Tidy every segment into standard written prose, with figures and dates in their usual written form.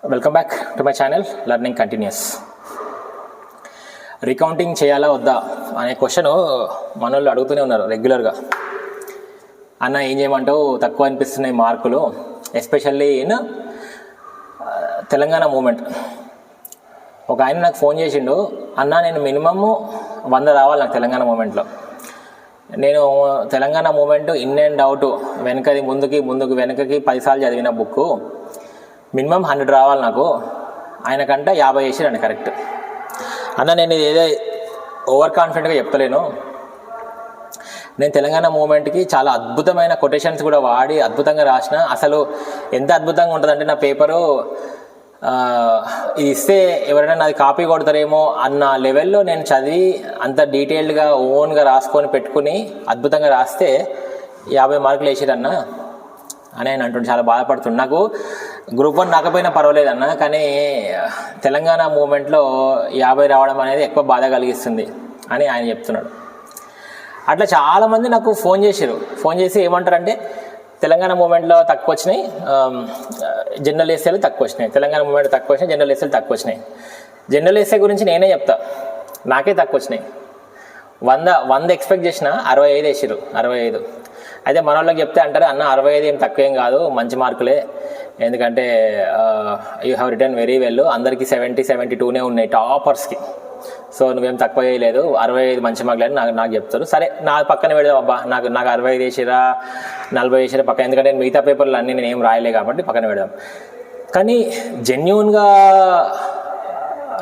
Welcome back to my channel learning continuous. Recounting చేయాలా వద్దా అనే క్వశ్చన్ మన వాళ్ళు అడుగుతూనే ఉన్నారు రెగ్యులర్గా. అన్న ఏం చేయమంటావు, తక్కువ అనిపిస్తున్నాయి మార్కులు, ఎస్పెషల్లీ ఇన్ తెలంగాణ మూమెంట్. ఒక ఆయన నాకు ఫోన్ చేసిండు, అన్న నేను మినిమమ్ 100 రావాలి నాకు తెలంగాణ మూమెంట్లో. నేను Telangana movement in and out వెనకది వెనకకి 10 సార్లు చదివిన బుక్, మినిమం 100 రావాలి నాకు. ఆయనకంట 50 చేసిరండి కరెక్ట్. అన్న నేను ఇది ఏదో ఓవర్ కాన్ఫిడెంట్గా చెప్తలేను, నేను తెలంగాణ మూమెంట్కి చాలా అద్భుతమైన కొటేషన్స్ కూడా వాడి అద్భుతంగా రాసిన. అసలు ఎంత అద్భుతంగా ఉంటుందంటే నా పేపరు ఇది ఇస్తే ఎవరైనా నాది కాపీ కొడతారేమో అన్న లెవెల్లో నేను చదివి అంత డీటెయిల్డ్గా ఓన్గా రాసుకొని పెట్టుకుని అద్భుతంగా రాస్తే 50 మార్కులు వేసిరన్న అని ఆయన అంటుండే. చాలా బాధపడుతుంది. నాకు గ్రూప్ 1 రాకపోయినా పర్వాలేదన్న, కానీ తెలంగాణ మూమెంట్లో 50 రావడం అనేది ఎక్కువ బాధ కలిగిస్తుంది అని ఆయన చెప్తున్నాడు. అట్లా చాలామంది నాకు ఫోన్ చేసి ఏమంటారంటే తెలంగాణ మూమెంట్లో తక్కువ వచ్చినాయి, జనరల్ ఎస్ఏలు తక్కువ వచ్చినాయి, తెలంగాణ మూమెంట్ తక్కువ వచ్చినాయి, జనరల్ ఎస్ఏలు తక్కువ వచ్చినాయి. జనరల్ ఎస్ఏ గురించి నేనే చెప్తా, నాకే తక్కువ వచ్చినాయి. 100 ఎక్స్పెక్ట్ చేసిన 65 వేసిరు, 65. అయితే మన వాళ్ళకి చెప్తే అంటారు, అన్న 65 ఏం తక్కువ ఏం కాదు, మంచి మార్కులే, ఎందుకంటే you have return very well, అందరికీ 70, 72 ఉన్నాయి టాపర్స్కి, సో నువ్వేం తక్కువ చేయలేదు, 65 మంచి మార్కులు అని నాకు చెప్తారు. సరే నా పక్కన పెడదాం అబ్బా, నాకు 65 వేసిరా 40 వేసిరా పక్కన, ఎందుకంటే నేను మిగతా పేపర్లు అన్నీ నేను ఏం రాయలే కాబట్టి పక్కన పెడదాం. కానీ జెన్యూన్గా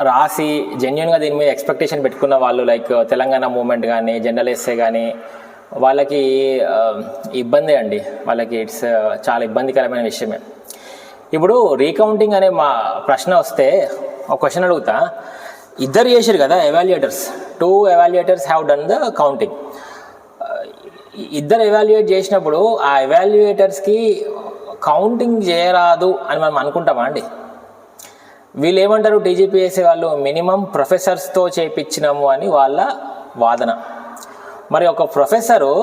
రాసి జెన్యూన్గా దీని మీద ఎక్స్పెక్టేషన్ పెట్టుకున్న వాళ్ళు, లైక్ తెలంగాణ మూమెంట్ కానీ జనరల్ ఎస్ఏ కానీ, వాళ్ళకి ఇబ్బంది అండి, వాళ్ళకి ఇట్స్ చాలా ఇబ్బందికరమైన విషయమే. ఇప్పుడు రీకౌంటింగ్ అనే మా ప్రశ్న వస్తే ఒక క్వశ్చన్ అడుగుతా. ఇద్దరు చేసారు కదా evaluators, 2 evaluators have done the counting. ఇద్దరు ఎవాల్యుయేట్ చేసినప్పుడు ఆ ఎవాల్యుయేటర్స్కి కౌంటింగ్ చేయరాదు అని మనం అనుకుంటామా అండి? వీళ్ళు ఏమంటారు, టీజీపీఎస్సీ వాళ్ళు మినిమం ప్రొఫెసర్స్తో చేయించినాము అని వాళ్ళ వాదన. మరి ఒక ప్రొఫెసరు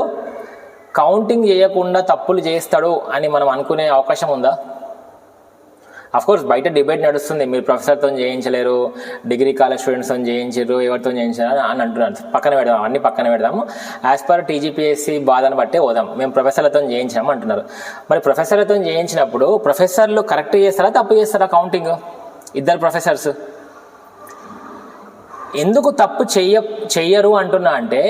కౌంటింగ్ చేయకుండా తప్పులు చేస్తాడు అని మనం అనుకునే అవకాశం ఉందా? అఫ్కోర్స్ బయట డిబేట్ నడుస్తుంది, మీరు ప్రొఫెసర్తో చేయించలేరు, డిగ్రీ కాలేజ్ స్టూడెంట్స్తో చేయించారు, ఎవరితో చేయించారు అని అంటున్నారు. పక్కన పెడదాం, అన్ని పక్కన పెడదాము, యాజ్ పర్ టీజీపీఎస్సీ బాధను బట్టే పోదాం. మేము ప్రొఫెసర్లతో చేయించాము అంటున్నారు. మరి ప్రొఫెసర్లతో చేయించినప్పుడు ప్రొఫెసర్లు కరెక్ట్ చేస్తారా తప్పు చేస్తారా కౌంటింగ్? ఇద్దరు ప్రొఫెసర్స్ ఎందుకు తప్పు చెయ్యరు అంటున్నా అంటే,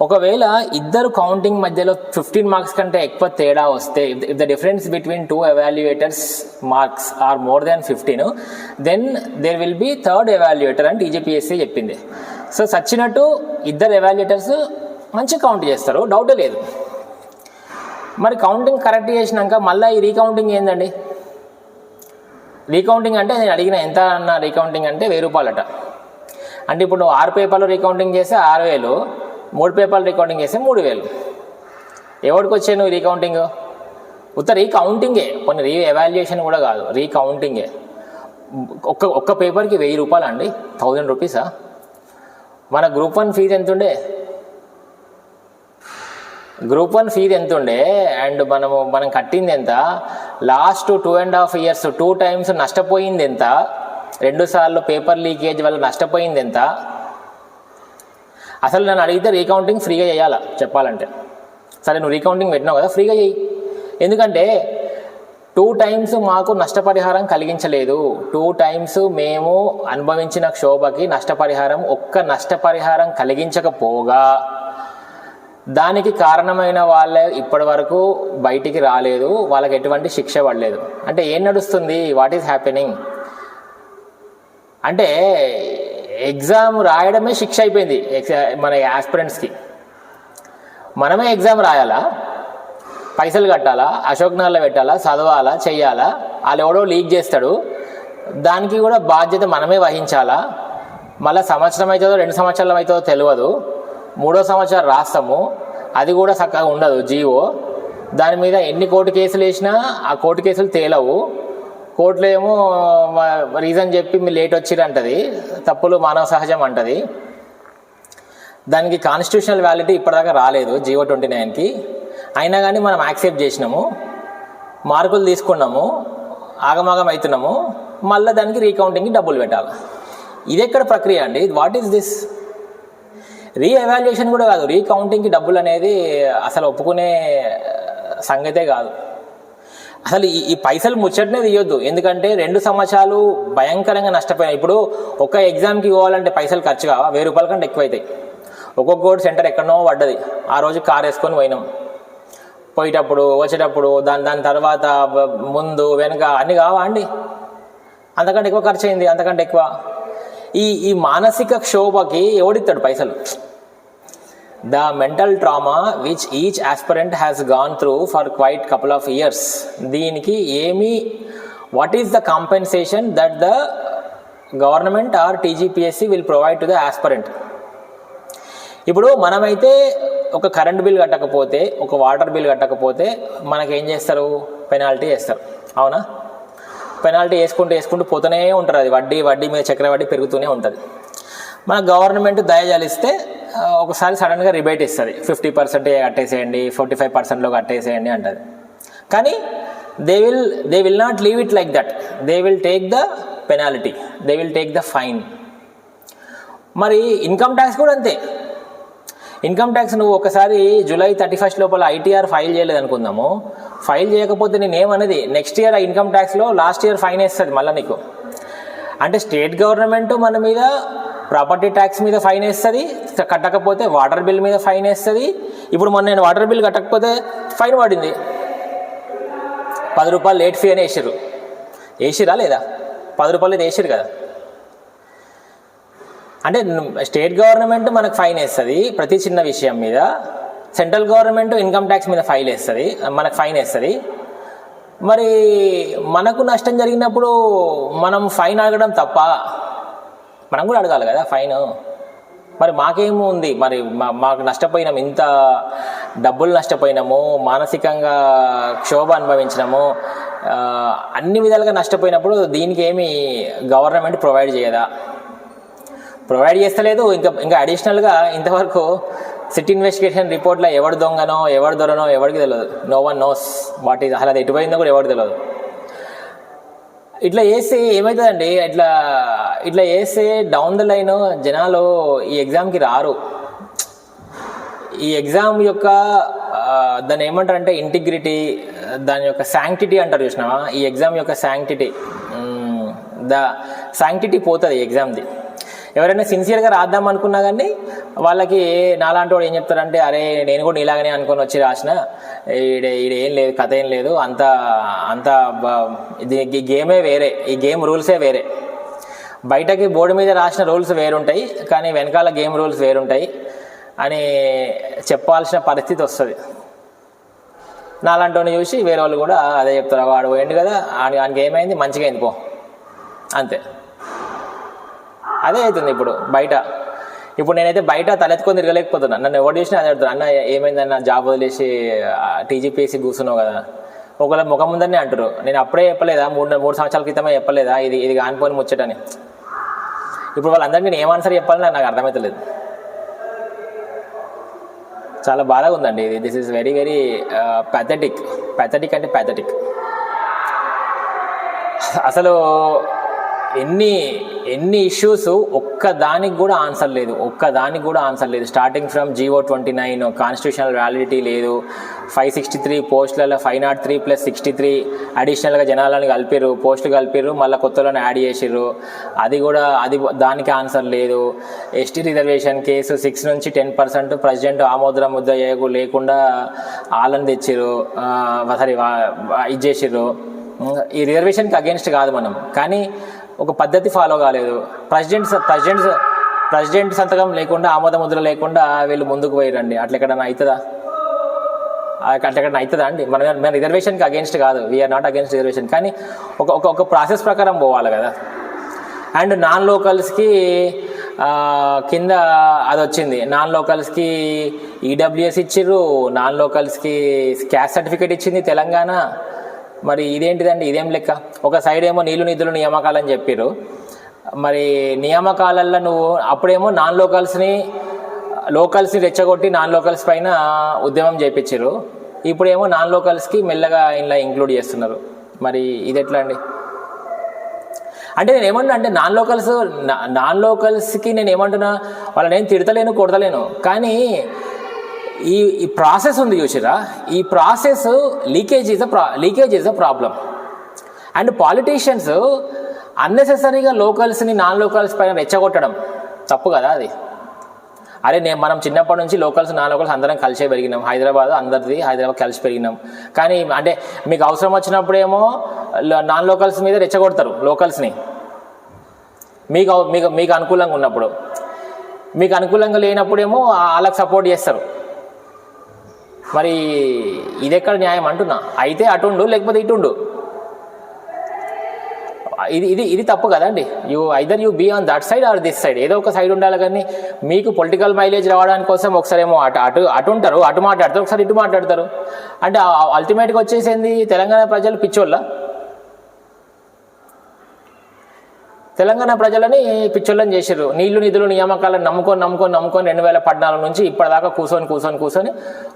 ఒకవేళ ఇద్దరు కౌంటింగ్ మధ్యలో 15 మార్క్స్ కంటే ఎక్కువ తేడా వస్తే, if the difference between 2 evaluators marks are more than 15, then there will be third evaluator అని టీజీపీఎస్సీ చెప్పింది. సో సచ్చినట్టు ఇద్దరు ఎవాల్యుయేటర్స్ మంచిగా కౌంట్ చేస్తారు, డౌట్ లేదు. మరి కౌంటింగ్ కరెక్ట్ చేసినాక మళ్ళీ ఈ రీకౌంటింగ్ ఏందండి? రీకౌంటింగ్ అంటే నేను అడిగిన ఎంత అన్న రీకౌంటింగ్ అంటే 1000 రూపాయలట. అంటే ఇప్పుడు నువ్వు 6 పేపర్లు రీకౌంటింగ్ చేస్తే 6000, 3 పేపర్లు రీకౌంటింగ్ చేస్తే 3000. ఎవరికి వచ్చాయి నువ్వు రీకౌంటింగ్? ఉత్త రీకౌంటింగే, కొన్ని ఎవాల్యుయేషన్ కూడా కాదు, రీకౌంటింగే. ఒక్క పేపర్కి 1000 రూపాయలు అండి, 1000 రూపీసా? మన గ్రూప్ 1 ఫీజు ఎంతుండే? గ్రూప్ 1 ఫీజు ఎంతుండే అండ్ మనం కట్టింది ఎంత? లాస్ట్ 2.5 years 2 times నష్టపోయింది ఎంత? 2 సార్లు పేపర్ లీకేజ్ వల్ల నష్టపోయింది ఎంత? అసలు నన్ను అడిగితే రీకౌంటింగ్ ఫ్రీగా చేయాలా చెప్పాలంటే. సరే నువ్వు రీకౌంటింగ్ పెట్టినావు కదా, ఫ్రీగా చేయి. ఎందుకంటే 2 times మాకు నష్టపరిహారం కలిగించలేదు, 2 times మేము అనుభవించిన క్షోభకి నష్టపరిహారం కలిగించకపోగా దానికి కారణమైన వాళ్ళే ఇప్పటి వరకు బయటికి రాలేదు, వాళ్ళకి ఎటువంటి శిక్ష పడలేదు. అంటే ఏం నడుస్తుంది? వాట్ ఈజ్ హ్యాపెనింగ్ అంటే ఎగ్జామ్ రాయడమే శిక్ష అయిపోయింది మన ఆస్పిరెంట్స్కి. మనమే ఎగ్జామ్ రాయాలా, పైసలు కట్టాలా, అశోక్ నగర్లో పెట్టాలా, చదవాలా, చెయ్యాలా, వాళ్ళు ఎవడో లీక్ చేస్తాడు, దానికి కూడా బాధ్యత మనమే వహించాలా. మళ్ళీ సంవత్సరం అవుతుందో 2 సంవత్సరాలు అవుతుందో తెలియదు, 3వ సంవత్సరం రాస్తాము, అది కూడా చక్కగా ఉండదు జీవో. దాని మీద ఎన్ని కోర్టు కేసులు వేసినా ఆ కోర్టు కేసులు తేలవు. కోర్టులో ఏమో రీజన్ చెప్పి మీరు లేట్ వచ్చిరంటది, తప్పులు మానవ సహజం అంటది. దానికి కాన్స్టిట్యూషనల్ వ్యాలిటీ ఇప్పటిదాకా రాలేదు జీవో 29కి. అయినా కానీ మనం యాక్సెప్ట్ చేసినాము, మార్కులు తీసుకున్నాము, ఆగమాగం అవుతున్నాము, మళ్ళీ దానికి రీకౌంటింగ్కి డబ్బులు పెట్టాలి. ఇది ఎక్కడ ప్రక్రియ అండి? What is this? రీఎవాల్యుయేషన్ కూడా కాదు, రీకౌంటింగ్కి డబ్బులు అనేది అసలు ఒప్పుకునే సంగతే కాదు. అసలు ఈ పైసలు ముచ్చటనే తీయొద్దు. ఎందుకంటే 2 సంవత్సరాలు భయంకరంగా నష్టపోయాయి. ఇప్పుడు ఒక ఎగ్జామ్కి పోవాలంటే పైసలు ఖర్చు కావా? 1000 రూపాయల కంటే ఎక్కువ అవుతాయి. ఒక్కొక్కటి సెంటర్ ఎక్కడనో పడ్డది, ఆ రోజు కారు వేసుకొని పోయినాం, పోయేటప్పుడు వచ్చేటప్పుడు దాని తర్వాత ముందు వెనక అన్నీ కావా అండి? అంతకంటే ఎక్కువ ఖర్చు అయింది, అంతకంటే ఎక్కువ. ఈ మానసిక క్షోభకి ఎవడిస్తాడు పైసలు? The mental trauma which each aspirant has gone through for quite couple of years. దీనికి what is the compensation that the government or TGPSC will provide to the aspirant? ఇప్పుడు మనమైతే ఒక కరెంట్ బిల్ కట్టకపోతే, ఒక వాటర్ బిల్ కట్టకపోతే మనకేం చేస్తారు? Penalty వేస్తారు, అవునా? పెనాల్టీ వేసుకుంటూ పోతూనే ఉంటారు. అది వడ్డీ మీద చక్రవడ్డీ పెరుగుతూనే ఉంటుంది. మన గవర్నమెంట్ దయజలిస్తే ఒకసారి సడన్గా రిబేట్ ఇస్తుంది, 50% కట్టేసేయండి, 45%లో కట్టేసేయండి అంటుంది. కానీ they will not leave it like that. They will take the penalty, they will take the fine. మరి ఇన్కమ్ ట్యాక్స్ కూడా అంతే. ఇన్కమ్ ట్యాక్స్ నువ్వు ఒకసారి జూలై 31 లోపల ITR ఫైల్ చేయలేదు అనుకుందాము, ఫైల్ చేయకపోతే నేనేమన్నది నెక్స్ట్ ఇయర్ ఆ ఇన్కమ్ ట్యాక్స్లో లాస్ట్ ఇయర్ ఫైన్ వేస్తుంది మళ్ళీ నీకు. అంటే స్టేట్ గవర్నమెంట్ మన మీద ప్రాపర్టీ ట్యాక్స్ మీద ఫైన్ వేస్తుంది, కట్టకపోతే వాటర్ బిల్ మీద ఫైన్ వేస్తుంది. ఇప్పుడు మొన్న నేను వాటర్ బిల్ కట్టకపోతే ఫైన్ పడింది, 10 రూపాయలు లేట్ ఫీ అని వేసిరా లేదా? 10 రూపాయలు వేసిరు కదా. అంటే స్టేట్ గవర్నమెంట్ మనకు ఫైన్ వేస్తుంది ప్రతి చిన్న విషయం మీద, సెంట్రల్ గవర్నమెంట్ ఇన్కమ్ ట్యాక్స్ మీద మనకు ఫైన్ వేస్తుంది. మరి మనకు నష్టం జరిగినప్పుడు మనం ఫైన్ అడగడం తప్ప? మనం కూడా అడగాలి కదా ఫైన్. మరి మాకేమో ఉంది, మరి మాకు నష్టపోయినాము, ఇంత డబ్బులు నష్టపోయినాము, మానసికంగా క్షోభ అనుభవించినాము, అన్ని విధాలుగా నష్టపోయినప్పుడు దీనికి ఏమి గవర్నమెంట్ ప్రొవైడ్ చేయదా? ప్రొవైడ్ చేస్తలేదు. ఇంకా అడిషనల్గా ఇంతవరకు సిట్ ఇన్వెస్టిగేషన్ రిపోర్ట్లో ఎవడు దొంగనో ఎవడు దొరనో ఎవరికి తెలియదు. No one knows what is. అసలు అది ఎటుపోయిందో కూడా ఎవరికి తెలియదు. ఇట్లా చేస్తే ఏమవుతుందండి? ఇట్లా చేస్తే డౌన్ ద లైన్ జనాలు ఈ ఎగ్జామ్కి రారు. ఈ ఎగ్జామ్ యొక్క దాన్ని ఏమంటారంటే ఇంటిగ్రిటీ, దాని యొక్క శాంక్టిటీ అంటారు చూసినావా? ఈ ఎగ్జామ్ యొక్క శాంక్టిటీ పోతుంది ఎగ్జామ్ది. ఎవరైనా సిన్సియర్గా రాద్దాం అనుకున్నా కానీ వాళ్ళకి నాలాంటి వాడు ఏం చెప్తారంటే, అరే నేను కూడా ఇలాగనే అనుకొని వచ్చి రాసిన, ఏం లేదు, కథ ఏం లేదు, అంత ఇది గేమే వేరే, ఈ గేమ్ రూల్సే వేరే. బయటకి బోర్డు మీద రాసిన రూల్స్ వేరుంటాయి, కానీ వెనకాల గేమ్ రూల్స్ వేరుంటాయి అని చెప్పాల్సిన పరిస్థితి వస్తుంది. నాలాంటి వాడిని చూసి వేరే వాళ్ళు కూడా అదే చెప్తారు, వాడు పోయిండు కదా, ఆయనకి ఏమైంది, మంచిగా అయింది పో, అంతే. అదే అవుతుంది ఇప్పుడు బయట. ఇప్పుడు నేనైతే బయట తలెత్తుకొని తిరగలేకపోతున్నాను. నన్ను ఎవరు చూసినా అదే అడుగుతారు, అన్న ఏమైందన్న జాబ్ వదిలేసి TGPSC కూర్చున్నావు కదా. ఒకవేళ ముఖం ముందరనే అంటారు, నేను అప్పుడే చెప్పలేదా, 3 సంవత్సరాల క్రితమే చెప్పలేదా ఇది కానిపోని ముచ్చటని. ఇప్పుడు వాళ్ళందరికీ నేను ఏం ఆన్సర్ చెప్పాలని నాకు అర్థమవుతలేదు. చాలా బాధగా ఉందండి ఇది. This is very very pathetic అంటే ప్యాథటిక్. అసలు ఎన్ని ఇష్యూస్ ఒక్కదానికి కూడా ఆన్సర్ లేదు. Starting from GO29 constitutional validity లేదు, 563 పోస్టులలో 503 + 63 అడిషనల్గా జనాలను కలిపిర్రు, పోస్టులు కలిపిర్రు, మళ్ళీ కొత్తలను యాడ్ చేసిర్రు, దానికి ఆన్సర్ లేదు. ST రిజర్వేషన్ కేసు 6 నుంచి 10% ప్రెసిడెంట్ ఆమోదం ముద్ద లేకుండా వాళ్ళని తెచ్చిర్రు, ఇది చేసిర్రు. ఈ రిజర్వేషన్కి అగేన్స్ట్ కాదు మనం, కానీ ఒక పద్ధతి ఫాలో కాలేదు. ప్రెసిడెంట్ సంతకం లేకుండా, ఆమోద ముద్ర లేకుండా వీళ్ళు ముందుకు పోయిరండి. అట్లా ఎక్కడన్నా అవుతుందా అండి? మన రిజర్వేషన్కి అగేన్స్ట్ కాదు, వీఆర్ నాట్ అగేన్స్ట్ రిజర్వేషన్, కానీ ఒక ప్రాసెస్ ప్రకారం పోవాలి కదా. అండ్ నాన్ లోకల్స్కి కింద అది వచ్చింది, నాన్ లోకల్స్కి EWS ఇచ్చిర్రు, నాన్ లోకల్స్కి క్యాస్ట్ సర్టిఫికేట్ ఇచ్చింది తెలంగాణ. మరి ఇదేంటిదండి? ఇదేం లెక్క? ఒక సైడ్ ఏమో నీళ్లు నిధులు నియామకాలని చెప్పారు, మరి నియామకాలలో నువ్వు అప్పుడేమో లోకల్స్ని రెచ్చగొట్టి నాన్ లోకల్స్ పైన ఉద్యమం చేయించారు, ఇప్పుడేమో నాన్ లోకల్స్కి మెల్లగా ఇలా ఇంక్లూడ్ చేస్తున్నారు. మరి ఇది ఎట్లా అండి? అంటే నేను ఏమన్నా అంటే నాన్ లోకల్స్కి నేను ఏమంటున్నా, వాళ్ళని ఏం తిడతలేను కొడతలేను, కానీ ఈ ప్రాసెస్ ఉంది చూసిరా, ఈ process leakage is a problem. And politicians అన్నెసెసరీగా లోకల్స్ని నాన్ లోకల్స్ పైన రెచ్చగొట్టడం తప్పు కదా అది. అరే మనం చిన్నప్పటి నుంచి లోకల్స్ నాన్ లోకల్స్ అందరం కలిసే పెరిగినాం, హైదరాబాద్ కలిసి పెరిగినాం. కానీ అంటే మీకు అవసరం వచ్చినప్పుడేమో నాన్ లోకల్స్ మీద రెచ్చగొడతారు లోకల్స్ని, మీకు అనుకూలంగా ఉన్నప్పుడు. మీకు అనుకూలంగా లేనప్పుడేమో వాళ్ళకి సపోర్ట్ చేస్తారు. మరి ఇది ఎక్కడ న్యాయం అంటున్నా? అయితే అటుండు లేకపోతే ఇటుండు, ఇది తప్పు కదండి. Either you be on that side or this side, ఏదో ఒక సైడ్ ఉండాలి. కానీ మీకు పొలిటికల్ మైలేజ్ రావడానికి కోసం ఒకసారి ఏమో అటు ఉంటారు, అటు మాట్లాడతారు, ఒకసారి ఇటు మాట్లాడతారు. అంటే అల్టిమేట్గా వచ్చేసింది తెలంగాణ ప్రజలు పిచ్చోళ్ళ. తెలంగాణ ప్రజలని పిచ్చోళ్ళని చేశారు. నీళ్లు నిధులు నియామకాలను నమ్ముకొని 2014 నుంచి ఇప్పటిదాకా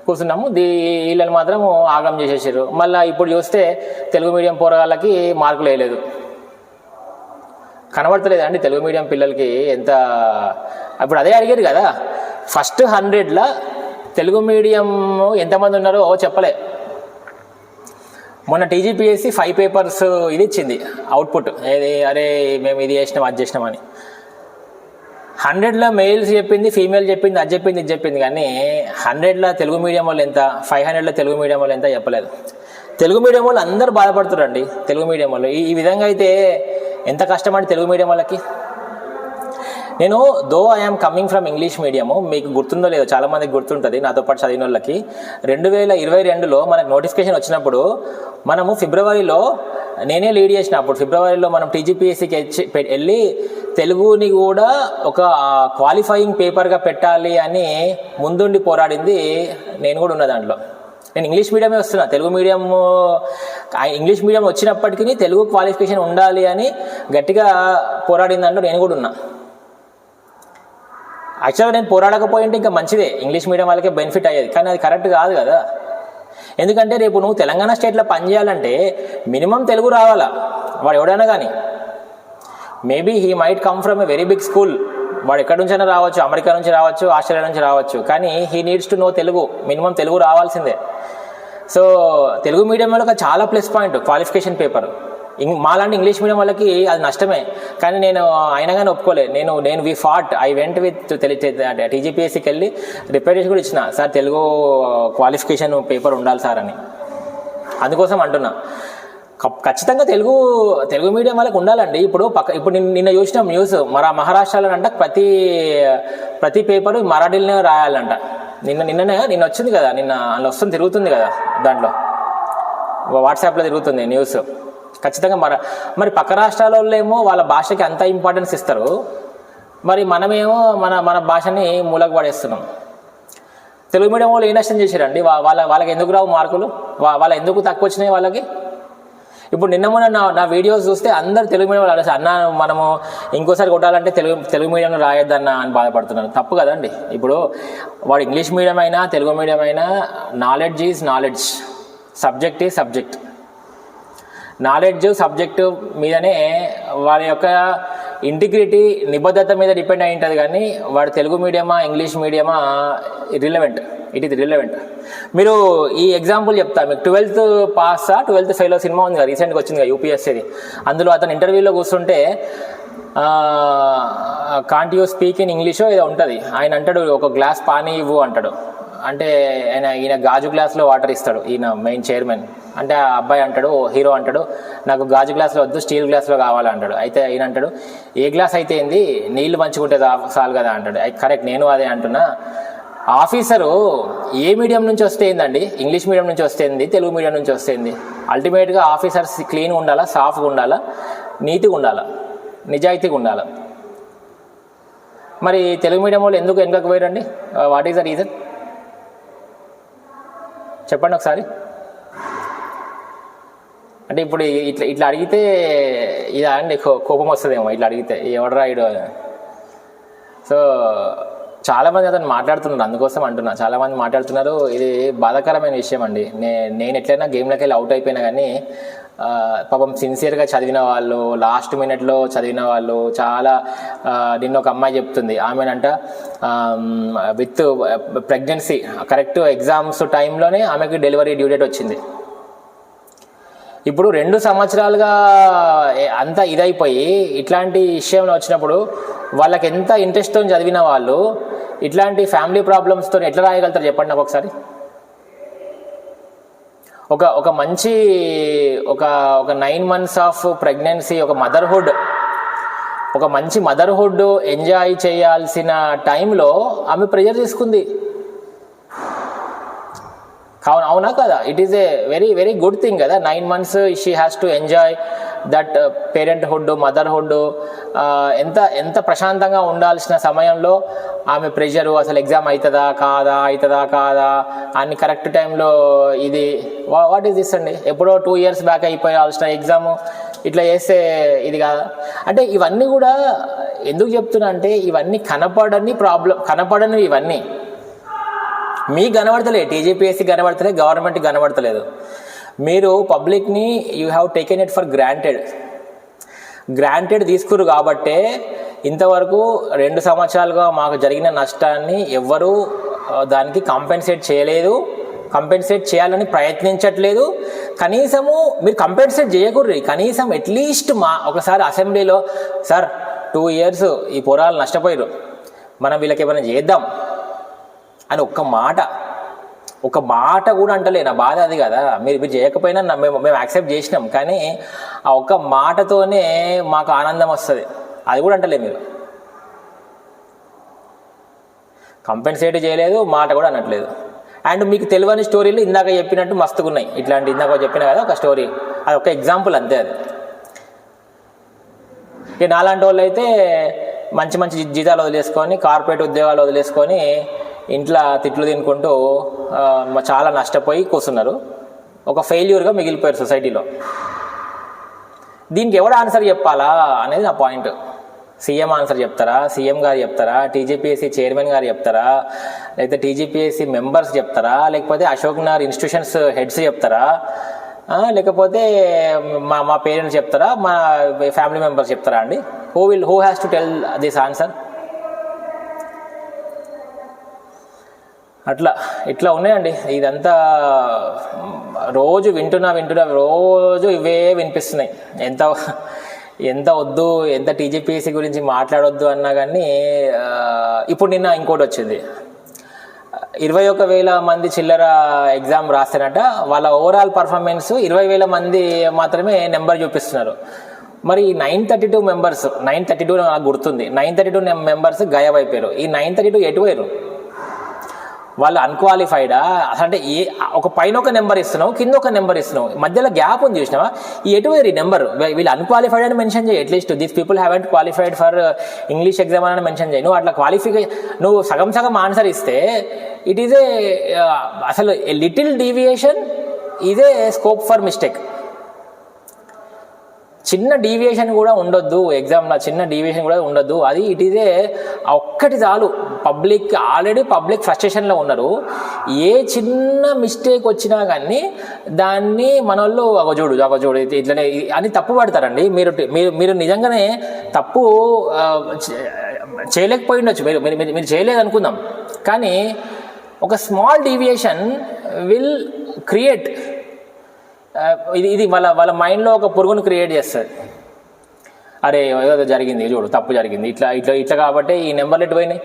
కూర్చున్నాము. వీళ్ళని మాత్రం ఆగం చేసేసారు. మళ్ళీ ఇప్పుడు చూస్తే తెలుగు మీడియం పోరగాళ్ళకి మార్కులు వేయలేదు. కనబడతలేదు అండి తెలుగు మీడియం పిల్లలకి ఎంత. ఇప్పుడు అదే అడిగారు కదా, ఫస్ట్ 100లో తెలుగు మీడియం ఎంతమంది ఉన్నారో చెప్పలే. మొన్న టీజీపీఎస్సీ 5 పేపర్స్ ఇది ఇచ్చింది అవుట్పుట్, ఏది అరే మేము ఇది చేసినాం అది చేసినామని. 100లో మెయిల్స్ చెప్పింది, ఫీమేల్ చెప్పింది, అది చెప్పింది ఇది చెప్పింది, కానీ 100లో తెలుగు మీడియం వాళ్ళు ఎంత, 500లో తెలుగు మీడియం వాళ్ళు ఎంత చెప్పలేదు. తెలుగు మీడియం వాళ్ళు అందరూ బాధపడుతున్నారండి. తెలుగు మీడియం వాళ్ళు ఈ విధంగా అయితే ఎంత కష్టమండి తెలుగు మీడియం వాళ్ళకి. నేను I'm coming from English medium, మీకు గుర్తుందో లేదో, చాలామందికి గుర్తుంటుంది నాతో పాటు చదివిన వాళ్ళకి. 2022లో మనకు నోటిఫికేషన్ వచ్చినప్పుడు మనము ఫిబ్రవరిలో నేనే లీడ్ చేసిన. అప్పుడు ఫిబ్రవరిలో మనం టీజీపీఎస్సీకి వెళ్ళి తెలుగుని కూడా ఒక క్వాలిఫైయింగ్ పేపర్గా పెట్టాలి అని ముందుండి పోరాడింది నేను కూడా ఉన్న దాంట్లో. నేను ఇంగ్లీష్ మీడియమే వస్తున్నా, ఇంగ్లీష్ మీడియం వచ్చినప్పటికీ తెలుగు క్వాలిఫికేషన్ ఉండాలి అని గట్టిగా పోరాడిన దాంట్లో నేను కూడా ఉన్నా. యాక్చువల్గా నేను పోరాడకపోయింటే ఇంకా మంచిదే, ఇంగ్లీష్ మీడియం వాళ్ళకే బెనిఫిట్ అయ్యేది. కానీ అది కరెక్ట్ కాదు కదా. ఎందుకంటే రేపు నువ్వు తెలంగాణ స్టేట్లో పనిచేయాలంటే మినిమం తెలుగు రావాలా. వాడు ఎవడైనా కానీ, maybe he might come from a very big school, వాడు ఎక్కడి నుంచైనా రావచ్చు, అమెరికా నుంచి రావచ్చు, ఆస్ట్రేలియా నుంచి రావచ్చు, కానీ he needs to know Telugu. Minimum Telugu రావాల్సిందే. సో తెలుగు మీడియం వాళ్ళకి చాలా ప్లస్ పాయింట్ క్వాలిఫికేషన్ పేపర్. మాలాంటి ఇంగ్లీష్ మీడియం వాళ్ళకి అది నష్టమే. కానీ నేను అయినా కానీ ఒప్పుకోలే. We fought, I went with టీజీపీఎస్సీకి వెళ్ళి రిప్రజెంటేషన్ కూడా ఇచ్చిన, సార్ తెలుగు క్వాలిఫికేషన్ పేపర్ ఉండాలి సార్ అని. అందుకోసం అంటున్నా, ఖచ్చితంగా తెలుగు మీడియం వాళ్ళకి ఉండాలండి. ఇప్పుడు నిన్న చూసిన న్యూస్, మహారాష్ట్రలో అంట ప్రతి పేపరు మరాఠీలోనే రాయాలంట. నిన్న వచ్చింది కదా, అందులో తిరుగుతుంది కదా, దాంట్లో వాట్సాప్లో తిరుగుతుంది న్యూస్. ఖచ్చితంగా మరి పక్క రాష్ట్రాలలో ఏమో వాళ్ళ భాషకి అంత ఇంపార్టెన్స్ ఇస్తారు, మరి మనమేమో మన భాషని మూలకు పడేస్తున్నాం. తెలుగు మీడియం వాళ్ళు ఏ నష్టం చేశారండి? వాళ్ళకి ఎందుకు రావు మార్కులు? వాళ్ళ ఎందుకు తక్కువ వచ్చినాయి వాళ్ళకి? ఇప్పుడు నిన్న మొన్న నా వీడియోస్ చూస్తే అందరు తెలుగు మీడియం వాళ్ళు అన్న మనము ఇంకోసారి కొట్టాలంటే తెలుగు మీడియంలో రాయొద్దన్న అని బాధపడుతున్నారు. తప్పు కదండి. ఇప్పుడు వాడు ఇంగ్లీష్ మీడియం అయినా తెలుగు మీడియం అయినా knowledge is knowledge, subject is subject. Knowledge subject మీదనే వారి యొక్క ఇంటిగ్రిటీ నిబద్ధత మీద డిపెండ్ అయి ఉంటుంది. కానీ వాడు తెలుగు మీడియమా ఇంగ్లీష్ మీడియమా ఇట్ ఈజ్ రిలవెంట్. మీరు ఈ ఎగ్జాంపుల్ చెప్తా మీకు. 12th పాసా 12th ఫెయిల్ సినిమా ఉంది కదా, రీసెంట్గా వచ్చింది కదా యూపీఎస్సీది. అందులో అతను ఇంటర్వ్యూలో కూర్చుంటే కాంట్ యూ స్పీక్ ఇన్ ఇంగ్లీషో ఏదో ఉంటుంది. ఆయన అంటాడు ఒక గ్లాస్ పానీ ఇవ్వు అంటాడు. అంటే ఈయన గాజు గ్లాస్లో వాటర్ ఇస్తాడు, ఈయన మెయిన్ చైర్మన్. అంటే ఆ అబ్బాయి అంటాడు, హీరో అంటాడు, నాకు గాజు గ్లాస్లో వద్దు స్టీల్ గ్లాస్లో కావాలంటాడు. అయితే ఈయన అంటాడు, ఏ గ్లాస్ అయితే ఏంది, నీళ్లు మంచుకుంటే చాలు కదా అంటాడు. కరెక్ట్, నేను అదే అంటున్నా. ఆఫీసరు ఏ మీడియం నుంచి వస్తే ఏందండి, ఇంగ్లీష్ మీడియం నుంచి వస్తేంది, తెలుగు మీడియం నుంచి వస్తేంది. అల్టిమేట్గా ఆఫీసర్స్ క్లీన్గా ఉండాలా, సాఫ్గా ఉండాలా, నీతిగా ఉండాలా, నిజాయితీగా ఉండాలా. మరి తెలుగు మీడియం వాళ్ళు ఎందుకు వెనుకకు పోయారండి? వాట్ ఈస్ ద రీజన్ చెప్పండి ఒకసారి. అంటే ఇప్పుడు ఇట్లా అడిగితే ఇదా అండి కోపం వస్తుందేమో, ఇట్లా అడిగితే ఎవడరా ఇడు. సో చాలామంది అతను మాట్లాడుతున్నారు, అందుకోసం అంటున్నా. చాలామంది మాట్లాడుతున్నారు. ఇది బాధాకరమైన విషయం అండి. నేను ఎట్లయినా గేమ్లోకి వెళ్ళి అవుట్ అయిపోయినా కానీ పాపం సిన్సియర్గా చదివిన వాళ్ళు, లాస్ట్ మినిట్లో చదివిన వాళ్ళు చాలా. నిన్న ఒక అమ్మాయి చెప్తుంది, ఆమెనంట విత్ ప్రెగ్నెన్సీ కరెక్ట్ ఎగ్జామ్స్ టైంలోనే ఆమెకి డెలివరీ డ్యూ డేట్ వచ్చింది. ఇప్పుడు 2 సంవత్సరాలుగా అంతా ఇదైపోయి ఇట్లాంటి విషయంలో వచ్చినప్పుడు వాళ్ళకి ఎంత ఇంట్రెస్ట్తో చదివిన వాళ్ళు ఇట్లాంటి ఫ్యామిలీ ప్రాబ్లమ్స్తో ఎట్లా రాయగలుగుతారు చెప్పండి నాకు ఒకసారి. ఒక మంచి ఒక 9 months ఆఫ్ ప్రెగ్నెన్సీ, ఒక మంచి మదర్హుడ్ ఎంజాయ్ చేయాల్సిన టైంలో ఆమె ప్రెజర్ తీసుకుంది. అవునా కదా? It is a very very good thing కదా. 9 months she has to enjoy that parenthood, motherhood. ఎంత ప్రశాంతంగా ఉండాల్సిన సమయంలో ఆమె ప్రెషరు, అసలు ఎగ్జామ్ అవుతుందా కాదా అని కరెక్ట్ టైంలో ఇది వాట్ ఈస్ దిస్ అండి? ఎప్పుడో 2 years బ్యాక్ అయిపోయాల్సిన ఎగ్జాము ఇట్లా చేస్తే ఇది కాదా? అంటే ఇవన్నీ కూడా ఎందుకు చెప్తున్నా అంటే ఇవన్నీ కనపడనివి ఇవన్నీ. మీకు కనబడతలే, టీజీపీఎస్సీ కనబడతలే, గవర్నమెంట్ కనబడతలేదు. మీరు పబ్లిక్ని you have taken it for granted తీసుకురు కాబట్టే ఇంతవరకు 2 సంవత్సరాలుగా మాకు జరిగిన నష్టాన్ని ఎవ్వరూ దానికి కాంపెన్సేట్ చేయలేదు, కాంపెన్సేట్ చేయాలని ప్రయత్నించట్లేదు. కనీసము మీరు కాంపెన్సేట్ చేయకూడదు, కనీసం అట్లీస్ట్ ఒకసారి అసెంబ్లీలో సార్ 2 years ఈ పోరాలు నష్టపోయారు, మనం వీళ్ళకి ఏమైనా చేద్దాం అని ఒక్క మాట కూడా అంటలే. నా బాధ అది కదా. మీరు చేయకపోయినా మేము యాక్సెప్ట్ చేసినాం, కానీ ఆ ఒక్క మాటతోనే మాకు ఆనందం వస్తుంది. అది కూడా అంటలే మీరు. కంపెన్సేట్ చేయలేదు, మాట కూడా అనట్లేదు. అండ్ మీకు తెలియని స్టోరీలు ఇందాక చెప్పినట్టు మస్తుగా ఉన్నాయి. ఇట్లాంటి ఇందాక చెప్పిన కదా ఒక స్టోరీ, అది ఒక ఎగ్జాంపుల్ అంతే. అది ఇక నాలాంటి వాళ్ళు అయితే మంచి జీతాలు వదిలేసుకొని, కార్పొరేట్ ఉద్యోగాలు వదిలేసుకొని ఇంట్లో తిట్లు తినుకుంటూ చాలా నష్టపోయి కూర్చున్నారు. ఒక ఫెయిల్యూర్గా మిగిలిపోయారు సొసైటీలో. దీనికి ఎవడు ఆన్సర్ చెప్పాలా అనేది నా పాయింట్. సీఎం ఆన్సర్ చెప్తారా, సీఎం గారు చెప్తారా, టీజీపీఎస్సీ చైర్మన్ గారు చెప్తారా, లేకపోతే టీజీపీఎస్సీ మెంబర్స్ చెప్తారా, లేకపోతే అశోక్ నగర్ ఇన్స్టిట్యూషన్స్ హెడ్స్ చెప్తారా, లేకపోతే మా పేరెంట్స్ చెప్తారా, మా ఫ్యామిలీ మెంబర్స్ చెప్తారా అండి? Who has to tell this answer? ఇట్లా ఉన్నాయండి. ఇదంతా రోజు వింటున్నా రోజు ఇవే వినిపిస్తున్నాయి. ఎంత వద్దు, ఎంత టీజీపీఎస్సీ గురించి మాట్లాడొద్దు అన్నా కానీ ఇప్పుడు నిన్న ఇంకోటి వచ్చింది. 21,000 మంది చిల్లర ఎగ్జామ్ రాస్తారట. వాళ్ళ ఓవరాల్ పర్ఫార్మెన్స్ 20,000 మంది మాత్రమే నెంబర్ చూపిస్తున్నారు. మరి 932 మెంబర్స్, 932 నాకు గుర్తుంది, 932 మెంబర్స్ గాయబ్ అయిపోయారు. ఈ 932 ఎటు పోయారు? వాళ్ళు అన్క్వాలిఫైడా? అంటే ఒక పైన ఒక నెంబర్ ఇస్తున్నావు, కింద ఒక నెంబర్ ఇస్తున్నావు, మధ్యలో గ్యాప్ ఉంది చూసినావా? ఈ ఎటువేరు ఈ నెంబర్? వీళ్ళు అన్క్వాలిఫైడ్ అని మెన్షన్ చేయి. At least these people haven't qualified for English exam అని మెన్షన్ చేయి. నువ్వు అట్లా నువ్వు సగం ఆన్సర్ ఇస్తే ఇట్ ఈజ్ అసలు little deviation is a scope for mistake. చిన్న డీవియేషన్ కూడా ఉండొద్దు ఎగ్జామ్లో, చిన్న డీవియేషన్ కూడా ఉండొద్దు. అది ఇట్ ఈజ్ ఒక్కటి చాలు. ఆల్రెడీ పబ్లిక్ ఫ్రస్ట్రేషన్లో ఉన్నారు. ఏ చిన్న మిస్టేక్ వచ్చినా కానీ దాన్ని మన వాళ్ళు అగజోడు ఇట్లనే అని తప్పు పడతారండి. మీరు నిజంగానే తప్పు చేయలేకపోయి ఉండొచ్చు, మీరు చేయలేదు అనుకుందాం, కానీ ఒక స్మాల్ డీవియేషన్ విల్ క్రియేట్ ఇది వాళ్ళ మైండ్లో ఒక పురుగును క్రియేట్ చేస్తుంది. అరే ఏదో జరిగింది, చూడు తప్పు జరిగింది, ఇట్లా కాబట్టి ఈ నెంబర్లు ఎటు పోయినాయి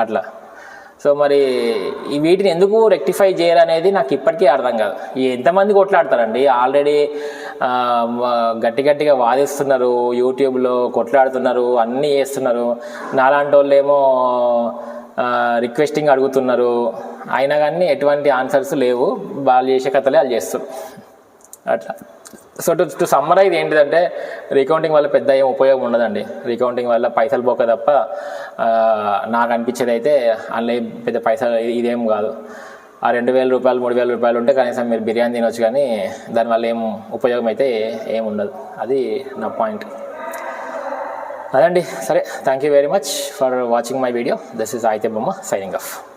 అట్లా. సో మరి ఈ వీటిని ఎందుకు రెక్టిఫై చేయరు అనేది నాకు ఇప్పటికీ అర్థం కాదు. ఎంతమంది కొట్లాడతారండి? ఆల్రెడీ గట్టిగా వాదిస్తున్నారు, యూట్యూబ్లో కొట్లాడుతున్నారు, అన్నీ చేస్తున్నారు. నాలాంటి వాళ్ళు ఏమో రిక్వెస్టింగ్ అడుగుతున్నారు, అయినా కానీ ఎటువంటి ఆన్సర్స్ లేవు. వాళ్ళు చేసే కథలే వాళ్ళు చేస్తారు అట్లా. సో టు సమ్మరైజ్ ఏంటిదంటే, రీకౌంటింగ్ వల్ల పెద్ద ఏం ఉపయోగం ఉండదండి. రీకౌంటింగ్ వల్ల పైసలు పోక తప్ప నాకు అనిపించేది అయితే అందులో పెద్ద పైసలు ఇదేం కాదు. ఆ 2,000 రూపాయలు 3,000 రూపాయలు ఉంటే కనీసం మీరు బిర్యానీ తినొచ్చు, కానీ దానివల్ల ఏం ఉపయోగం అయితే ఏం ఉండదు. అది నా పాయింట్. అదండి. సరే, thank you very much for watching my video. This is ఆయితే బొమ్మ సైనింగ్ ఆఫ్.